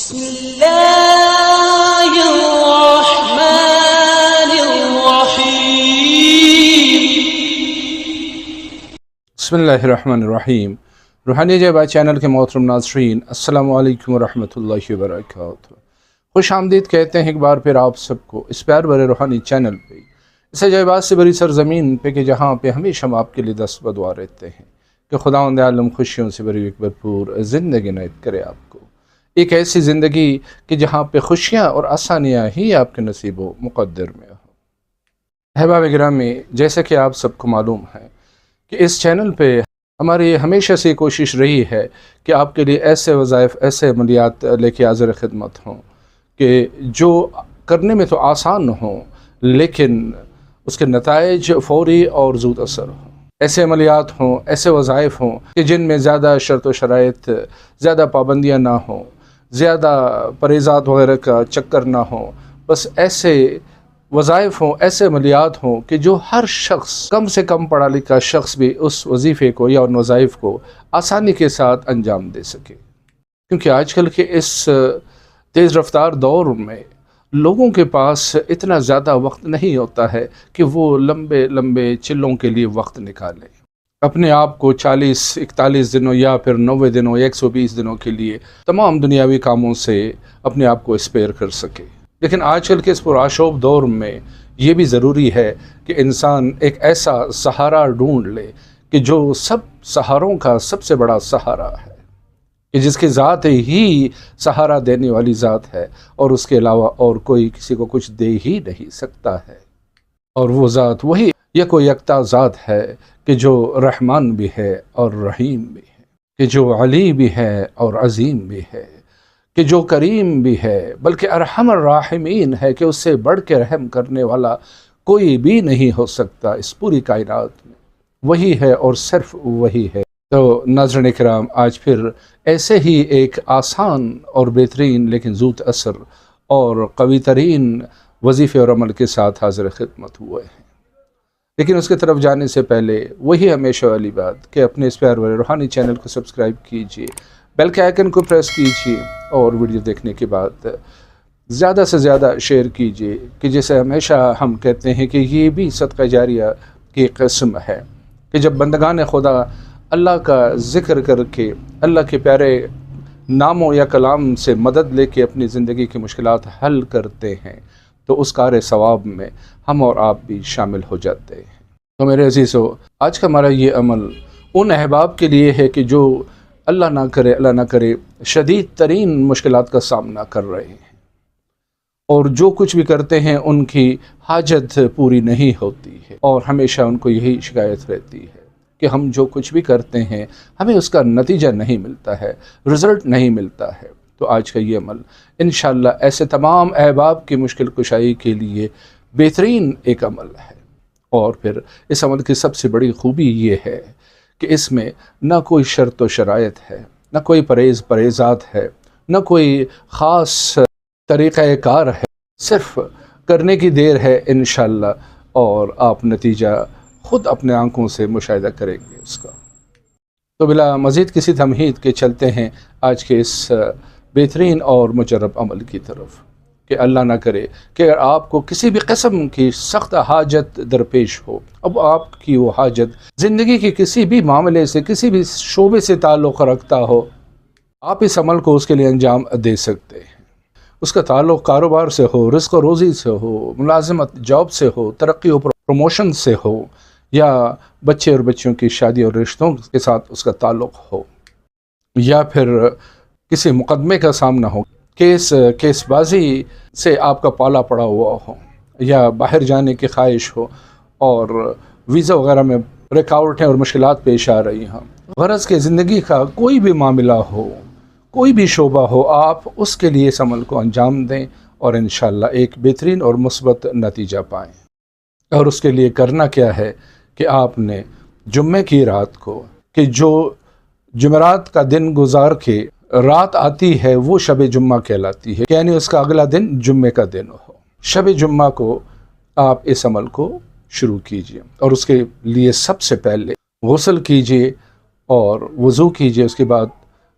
بسم اللہ الرحمن الرحیم۔ بسم اللہ الرحمن الرحیم۔ روحانی جیبا چینل کے محترم ناظرین، السلام علیکم ورحمۃ اللہ وبرکاتہ۔ خوش آمدید کہتے ہیں ایک بار پھر آپ سب کو اس پیار بھرے روحانی چینل پہ، اس عجائبات سے بری سرزمین پہ کہ جہاں پہ ہمیشہ ہم آپ کے لیے دست بدعا رہتے ہیں کہ خداوند عالم خوشیوں سے بھری ایک بھرپور زندگی عنایت کرے آپ کو، ایک ایسی زندگی کہ جہاں پہ خوشیاں اور آسانیاں ہی آپ کے نصیب و مقدر میں ہو۔ احباب گرامی، جیسا کہ آپ سب کو معلوم ہے کہ اس چینل پہ ہماری ہمیشہ سے کوشش رہی ہے کہ آپ کے لیے ایسے وظائف، ایسے عملیات لے کے حاضر خدمت ہوں کہ جو کرنے میں تو آسان ہوں لیکن اس کے نتائج فوری اور زود اثر ہوں۔ ایسے عملیات ہوں، ایسے وظائف ہوں کہ جن میں زیادہ شرط و شرائط، زیادہ پابندیاں نہ ہوں، زیادہ پرہیزات وغیرہ کا چکر نہ ہوں، بس ایسے وظائف ہوں، ایسے عملیات ہوں کہ جو ہر شخص، کم سے کم پڑھا لکھا شخص بھی اس وظیفے کو یا ان وظائف کو آسانی کے ساتھ انجام دے سکے، کیونکہ آج کل کے اس تیز رفتار دور میں لوگوں کے پاس اتنا زیادہ وقت نہیں ہوتا ہے کہ وہ لمبے لمبے چلوں کے لیے وقت نکالیں، اپنے آپ کو 40-41 دنوں یا پھر 90 دنوں یا 120 دنوں کے لیے تمام دنیاوی کاموں سے اپنے آپ کو اسپیئر کر سکے۔ لیکن آج کل کے اس پرآشوب دور میں یہ بھی ضروری ہے کہ انسان ایک ایسا سہارا ڈھونڈ لے کہ جو سب سہاروں کا سب سے بڑا سہارا ہے، کہ جس کی ذات ہی سہارا دینے والی ذات ہے اور اس کے علاوہ اور کوئی کسی کو کچھ دے ہی نہیں سکتا ہے، اور وہ ذات وہی یک و یکتا ذات ہے کہ جو رحمان بھی ہے اور رحیم بھی ہے، کہ جو علی بھی ہے اور عظیم بھی ہے، کہ جو کریم بھی ہے بلکہ ارحم الراحمین ہے، کہ اس سے بڑھ کے رحم کرنے والا کوئی بھی نہیں ہو سکتا اس پوری کائنات میں، وہی ہے اور صرف وہی ہے۔ تو ناظرین کرام، آج پھر ایسے ہی ایک آسان اور بہترین لیکن زود اثر اور قوی ترین وظیفے اور عمل کے ساتھ حاضر خدمت ہوئے ہیں، لیکن اس کی طرف جانے سے پہلے وہی ہمیشہ والی بات کہ اپنے اس پیار والے روحانی چینل کو سبسکرائب کیجئے، بیل کے آئیکن کو پریس کیجئے اور ویڈیو دیکھنے کے بعد زیادہ سے زیادہ شیئر کیجئے، کہ جیسے ہمیشہ ہم کہتے ہیں کہ یہ بھی صدقہ جاریہ کی قسم ہے کہ جب بندگان خدا اللہ کا ذکر کر کے اللہ کے پیارے ناموں یا کلام سے مدد لے کے اپنی زندگی کی مشکلات حل کرتے ہیں تو اس کار ثواب میں ہم اور آپ بھی شامل ہو جاتے ہیں۔ تو میرے عزیزو، آج کا ہمارا یہ عمل ان احباب کے لیے ہے کہ جو اللہ نہ کرے شدید ترین مشکلات کا سامنا کر رہے ہیں، اور جو کچھ بھی کرتے ہیں ان کی حاجت پوری نہیں ہوتی ہے، اور ہمیشہ ان کو یہی شکایت رہتی ہے کہ ہم جو کچھ بھی کرتے ہیں ہمیں اس کا نتیجہ نہیں ملتا ہے، رزلٹ نہیں ملتا ہے۔ تو آج کا یہ عمل انشاءاللہ ایسے تمام احباب کی مشکل کشائی کے لیے بہترین ایک عمل ہے، اور پھر اس عمل کی سب سے بڑی خوبی یہ ہے کہ اس میں نہ کوئی شرط و شرائط ہے، نہ کوئی پرہیزات ہے، نہ کوئی خاص طریقہ کار ہے، صرف کرنے کی دیر ہے انشاءاللہ، اور آپ نتیجہ خود اپنے آنکھوں سے مشاہدہ کریں گے اس کا۔ تو بلا مزید کسی تمہید کے چلتے ہیں آج کے اس بہترین اور مجرب عمل کی طرف، کہ اللہ نہ کرے کہ اگر آپ کو کسی بھی قسم کی سخت حاجت درپیش ہو، اب آپ کی وہ حاجت زندگی کے کسی بھی معاملے سے، کسی بھی شعبے سے تعلق رکھتا ہو، آپ اس عمل کو اس کے لیے انجام دے سکتے ہیں۔ اس کا تعلق کاروبار سے ہو، رزق و روزی سے ہو، ملازمت جاب سے ہو، ترقی و پروموشن سے ہو، یا بچے اور بچیوں کی شادی اور رشتوں کے ساتھ اس کا تعلق ہو، یا پھر کسی مقدمے کا سامنا ہو، کیس بازی سے آپ کا پالا پڑا ہوا ہو، یا باہر جانے کی خواہش ہو اور ویزا وغیرہ میں رکاوٹیں اور مشکلات پیش آ رہی ہیں، غرض کہ زندگی کا کوئی بھی معاملہ ہو، کوئی بھی شعبہ ہو، آپ اس کے لیے اس عمل کو انجام دیں اور انشاءاللہ ایک بہترین اور مثبت نتیجہ پائیں۔ اور اس کے لیے کرنا کیا ہے کہ آپ نے جمعے کی رات کو، کہ جو جمعرات کا دن گزار کے رات آتی ہے وہ شب جمعہ کہلاتی ہے، یعنی اس کا اگلا دن جمعے کا دن ہو، شب جمعہ کو آپ اس عمل کو شروع کیجئے، اور اس کے لیے سب سے پہلے غسل کیجئے اور وضو کیجئے، اس کے بعد